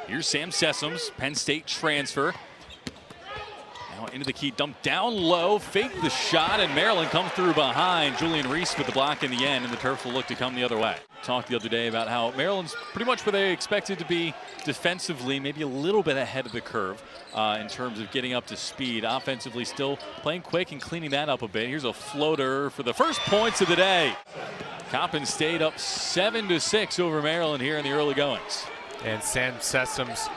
Here's Sam Sessoms, Penn State transfer. Now into the key, dump down low, fake the shot, and Maryland comes through behind. Julian Reese with the block in the end, and the Terps will look to come the other way. Talked the other day about how Maryland's pretty much where they expected to be defensively, maybe a little bit ahead of the curve in terms of getting up to speed. Offensively, still playing quick and cleaning that up a bit. Here's a floater for the first points of the day. Coppin stayed up 7-6 over Maryland here in the early goings. And Sam Sessoms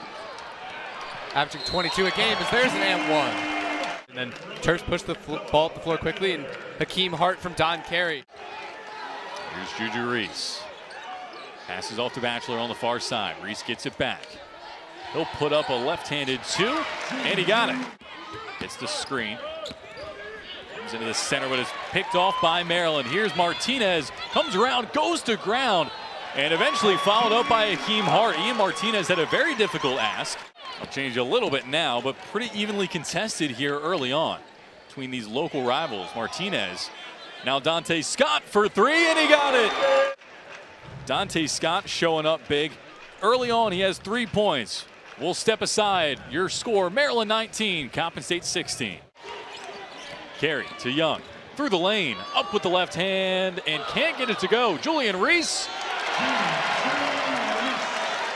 averaging 22 a game as there's an and one. And then Terps push the ball up the floor quickly, and Hakeem Hart from Don Carey. Here's Juju Reese. Passes off to Batchelor on the far side. Reese gets it back. He'll put up a left-handed two, and he got it. Gets the screen. Comes into the center, but it's picked off by Maryland. Here's Martinez. Comes around, goes to ground, and eventually followed up by Hakeem Hart. Ian Martinez had a very difficult ask. I'll change a little bit now, but pretty evenly contested here early on between these local rivals. Martinez, now Dante Scott for three, and he got it. Dante Scott showing up big. Early on, he has 3 points. We'll step aside. Your score, Maryland 19, Coppin State 16. Carey to Young, through the lane, up with the left hand, and can't get it to go. Julian Reese.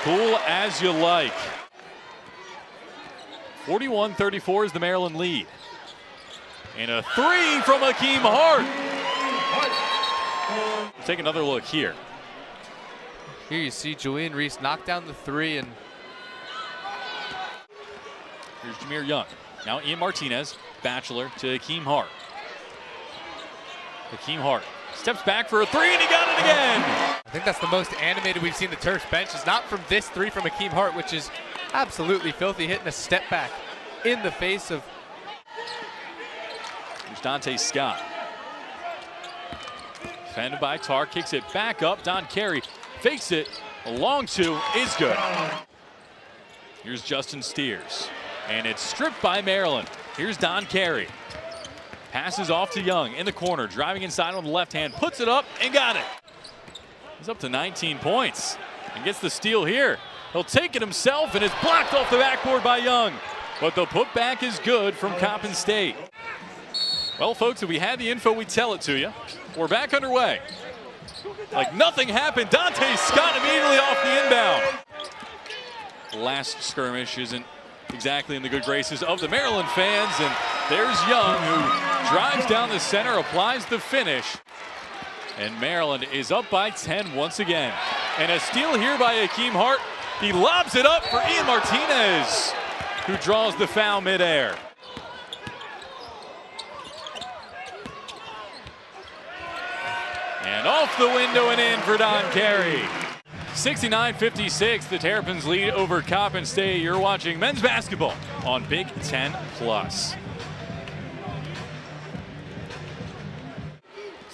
Cool as you like. 41-34 is the Maryland lead. And a three from Hakeem Hart. We'll take another look here. Here you see Julian Reese knock down the three, and here's Jameer Young. Now Ian Martinez, Batchelor to Hakeem Hart. Hakeem Hart steps back for a three, and he got it again. I think that's the most animated we've seen the Terps bench, is not from this three from Hakeem Hart, which is absolutely filthy, hitting a step back in the face of. Here's Dante Scott. Defended by Tar, kicks it back up. Don Carey fakes it. A long two is good. Here's Justin Steers. And it's stripped by Maryland. Here's Don Carey. Passes off to Young in the corner, driving inside on the left hand, puts it up and got it. He's up to 19 points and gets the steal here. He'll take it himself, and it's blocked off the backboard by Young. But the putback is good from Coppin State. Well, folks, if we had the info, we'd tell it to you. We're back underway. Like nothing happened. Dante Scott immediately off the inbound. Last skirmish isn't exactly in the good graces of the Maryland fans, and there's Young, who drives down the center, applies the finish, and Maryland is up by 10 once again. And a steal here by Hakeem Hart. He lobs it up for Ian Martinez, who draws the foul midair. And off the window and in for Don Carey. 69-56, the Terrapins lead over Coppin State. You're watching men's basketball on Big Ten Plus.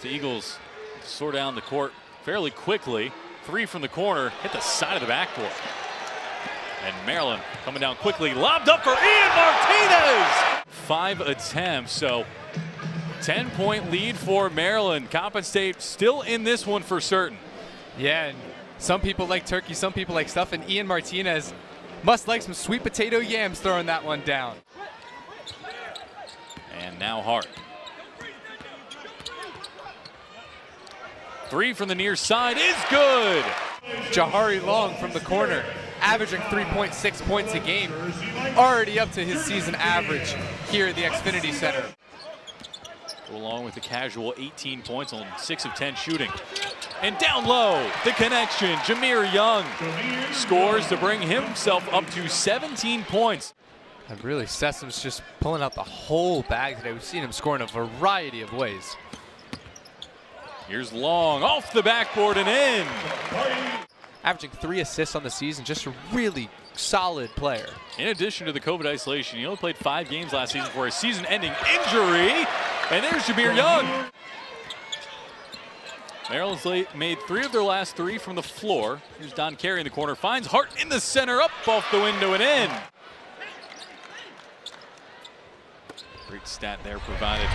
The Eagles sort down the court fairly quickly. Three from the corner, hit the side of the backboard. And Maryland coming down quickly, lobbed up for Ian Martinez! 5 attempts, so 10-point lead for Maryland. Coppin State still in this one for certain. Yeah, and some people like turkey, some people like stuff, and Ian Martinez must like some sweet potato yams throwing that one down. And now Hart. Three from the near side is good. Jahari Long from the corner, averaging 3.6 points a game, already up to his season average here at the Xfinity Center. Along with the casual 18 points on 6 of 10 shooting. And down low, the connection. Jameer Young scores to bring himself up to 17 points. And really, Sessoms just pulling out the whole bag today. We've seen him score in a variety of ways. Here's Long, off the backboard and in. Averaging 3 assists on the season, just a really solid player. In addition to the COVID isolation, he only played 5 games last season for a season-ending injury. And there's Jameer Young. Maryland's made 3 of their last 3 from the floor. Here's Don Carey in the corner, finds Hart in the center, up off the window and in. Great stat there provided